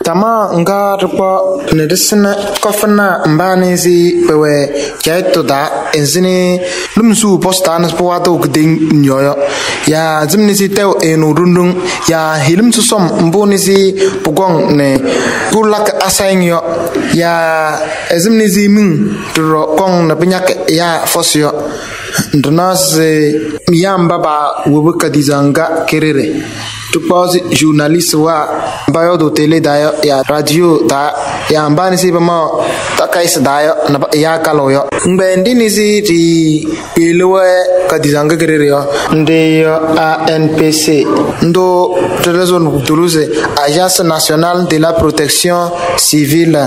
tama nga rpo ne desna kofna mbani si pewe kaito da enzini lumsu postan spawato gding nyoyo ya zimni si tew enu rundung ya hilim susom mboni si pugong ne kulak asayngyo ya zimni si ming ro kong na pinyak ya fosyo ndonas miyamba ba wubuka dizanga kerere tu pose journaliste wa bayo do tele da ya radio da ya mbani si bama takais da ya kaloyo mbendi ni si ti pilwe kadizanga kerere yo nde ANPC ndo trezon Toulouse Agence nationale de la protection civile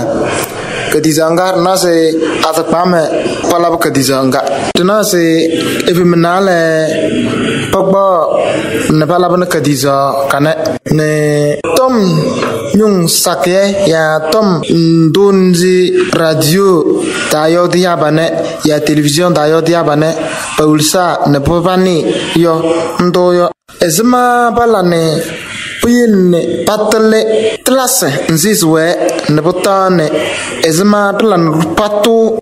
kadizanga nase atapame palab kadizanga nase evimenale pagba ne palab na kadiza kana ne tom nyung sakye ya tom ndunzi radio tayo dia bane ya television tayo dia bane paulsa ne popani yo ndoyo ezma balane puyine patale classe nzizwe ne botane ezma plan patu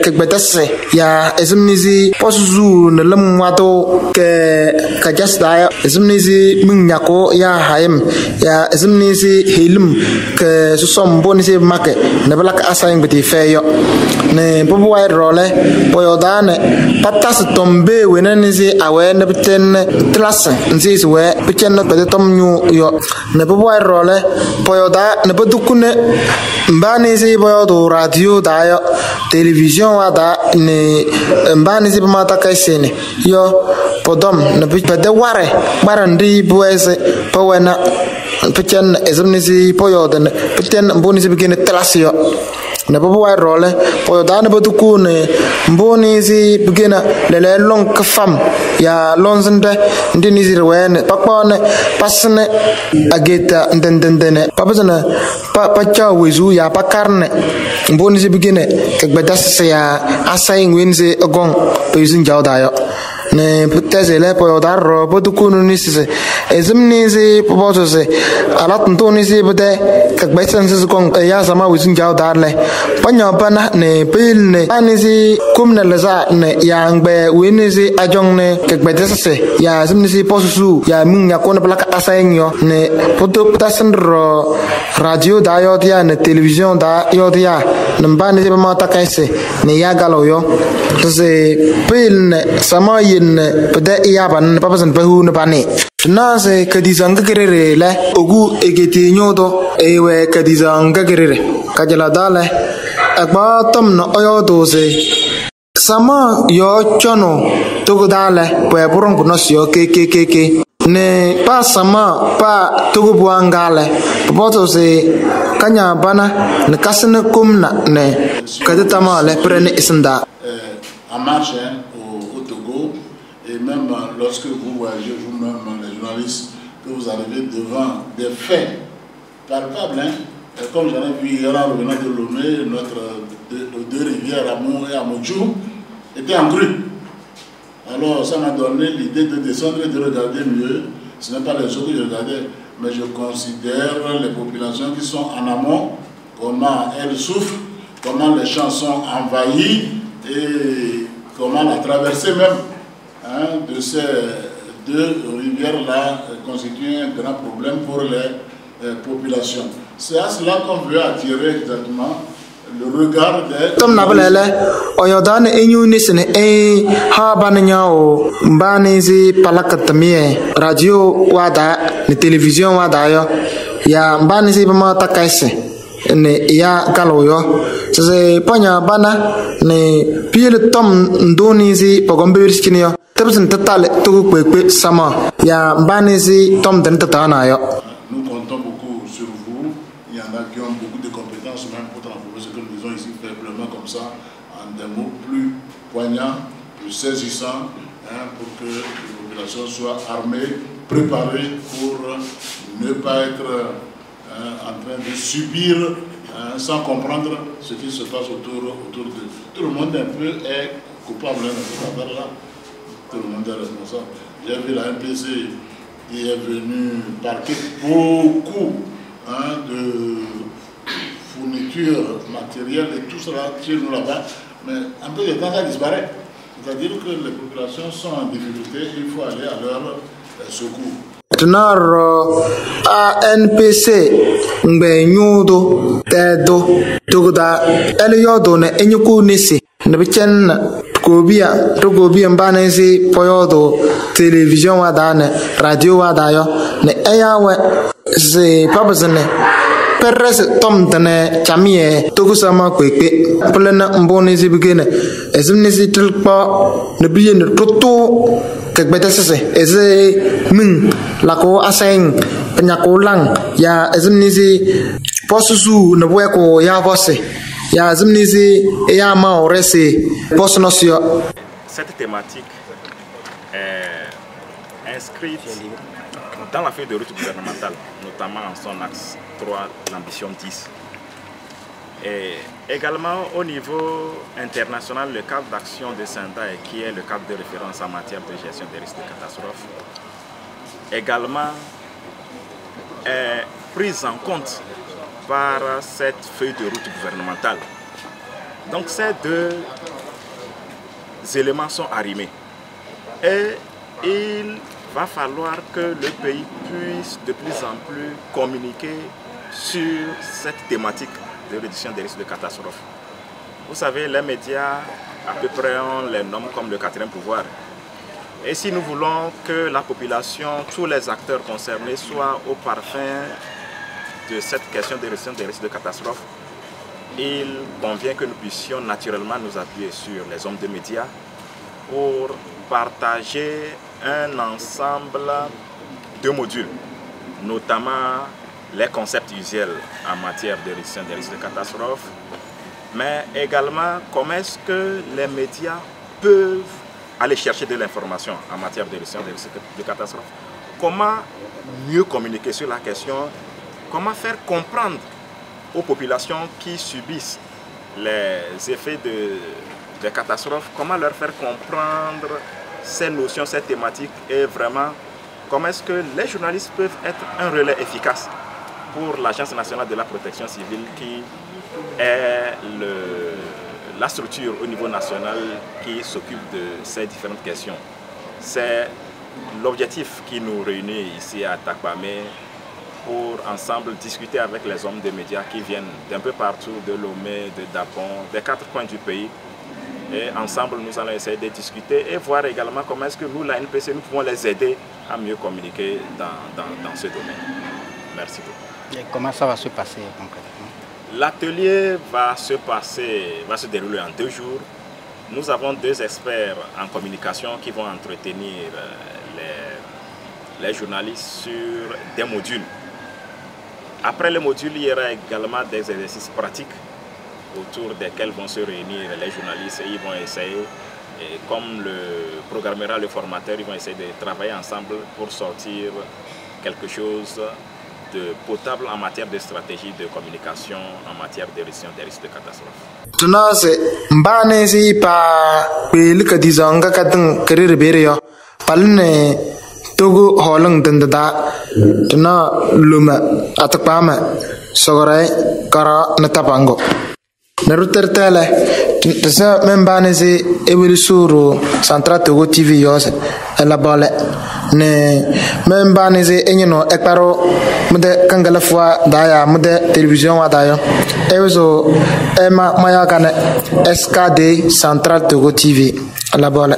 kegbetase ya ezmnizi posu ne lemwato ke kajasda ezmnizi mnyako ya hayem ya ezmnizi hilim ke susombo ni se make ne balak asayin beti feyo ne bobo wai role boyodane patas tombe wenanizi awe ne beten classe nzizwe beten ko tom yo ne bobo wai role boyoda ne bodukune mbani si boyodo radio dayo television wada ne mbani si mata kaisene yo podom ne pede ware barandi buese powena peten ezumni si poyoden peten mboni si bigene trasio ne bobo wai role poyoda ne boduku ne mboni si bigena lele long kfam ya lonzende ndini si rwen pakpone pasne ageta ndendendene papazana pacha wezu ya pakarne mboni si bigene kegbedas ya asaying wenze ogong pezin jawdayo ne putezele poyoda ro bodukunu nisise ezimni si popotose alat ntoni si bode kegbesan si gong ya sama wezin jawdarle panya bana ne pil ne ani si kumna leza ne yangbe wini si ajong ne kegbedase ya zimni si posusu ya minya kona plaka asaying yo ne potu putasan ro radio da yo dia ne television da yo dia nambani si mata kaise ne ya galo yo tose pil ne sama yin pede iya ban papasan bahu ne bani nase kadizanga kerere le ogu egeti nyodo ewe kadizanga kerere kajala dale agba tom no oyo dose sama yo chono togo dale pe burong kunosio ke ne pa sama pa togo buangale poto se kanya bana ne kasne kumna ne kadetama le prene isnda en marche au Togo et même lorsque vous voyagez vous-même les journalistes que vous arrivez devant des faits palpables comme j'en ai vu hier en revenant de Lomé notre deux rivières Amour et Amodjou étaient en crue. Alors ça m'a donné l'idée de descendre et de regarder mieux. Ce n'est pas les eaux que je regardais, mais je considère les populations qui sont en amont, comment elles souffrent, comment les champs sont envahis et comment la traversée même de ces deux rivières-là constitue un grand problème pour les populations. C'est à cela qu'on veut attirer exactement le regard des... Tom nabalele oyodan enyunisne ha bananyao mbanizi palakatamie radio wada ni television wada yo ya mbanizi bama takaise ne ya galoyo se panya bana ne pile tom ndonizi pogombeirskini yo tabsin tatale tugu kwekwe sama ya mbanizi tom den tatana yo. Nous comptons beaucoup sur vous. Il y en a qui ont beaucoup de compétences même pour transformer ce que nous disons ici faiblement comme ça en des mots plus poignants, plus saisissants, pour que les populations soient armées, préparées pour ne pas être en train de subir sans comprendre ce qui se passe autour d'eux. Tout le monde un peu est coupable de cette affaire-là. Tout le monde est responsable. J'ai vu la MPC qui est venu parquer beaucoup de fourniture matérielle et tout cela chez nous là-bas, mais un peu de temps ça disparaît. C'est-à-dire que les populations sont en difficulté, il faut aller à leur secours. Tenor ANPC ngbe nyudo tedo tuguda eliodo ne enyuku nisi ne bichen kobia to gobia mbane si poyodo television wada ne radio wada yo ne eyawe se pabazene perres tom tane chamie tugusama kwekpe plena mbone si bigene ezimni si tilpa ne biye ne toto kegbeta sese eze min lako aseng penyako lang ya ezimni si posusu ne bweko ya vose ya ezimni si ya ma orese posnosio. Cette thématique est inscrite dans la feuille de route gouvernementale, notamment en son axe 3, l'ambition 10. Et également au niveau international, le cadre d'action de Sendai, qui est le cadre de référence en matière de gestion des risques de catastrophe, également est prise en compte par cette feuille de route gouvernementale. Donc ces deux éléments sont arrimés. Et il va falloir que le pays puisse de plus en plus communiquer sur cette thématique de réduction des risques de catastrophe. Vous savez, les médias, à peu près, on les nomme comme le quatrième pouvoir. Et si nous voulons que la population, tous les acteurs concernés soient au parfum de cette question de réduction des risques de catastrophe, il convient que nous puissions naturellement nous appuyer sur les hommes de médias pour partager un ensemble de modules, notamment les concepts usuels en matière de réduction des risques de catastrophe, mais également comment est-ce que les médias peuvent aller chercher de l'information en matière de réduction des risques de catastrophe, comment mieux communiquer sur la question, comment faire comprendre aux populations qui subissent les effets des catastrophes, comment leur faire comprendre ces notions, ces thématiques et vraiment comment est-ce que les journalistes peuvent être un relais efficace pour l'Agence nationale de la protection civile qui est la structure au niveau national qui s'occupe de ces différentes questions. C'est l'objectif qui nous réunit ici à Takpamé pour ensemble discuter avec les hommes des médias qui viennent d'un peu partout, de Lomé, de Dapon, des 4 coins du pays. Et ensemble, nous allons essayer de discuter et voir également comment est-ce que nous, la NPC, nous pouvons les aider à mieux communiquer dans ce domaine. Merci beaucoup. Et comment ça va se passer concrètement? L'atelier va se dérouler en 2 jours. Nous avons 2 experts en communication qui vont entretenir les journalistes sur des modules. Après les modules, il y aura également des exercices pratiques autour desquels vont se réunir les journalistes et ils vont essayer, et comme le programmera le formateur, ils vont essayer de travailler ensemble pour sortir quelque chose de potable en matière de stratégie de communication, en matière de réduction des risques de catastrophe. Tunase mbane si pa pelika dizanga kadang kerir berio palne togo holang dendada tuna luma atakpama sogore kara natapango Narutertele tesa membane si evilisuru Central Togo TV yose la bole ne membane si enyino ekparo mude kangala fwa daya mude television wa dayo ezo ema maya kane SKD Central Togo TV la bole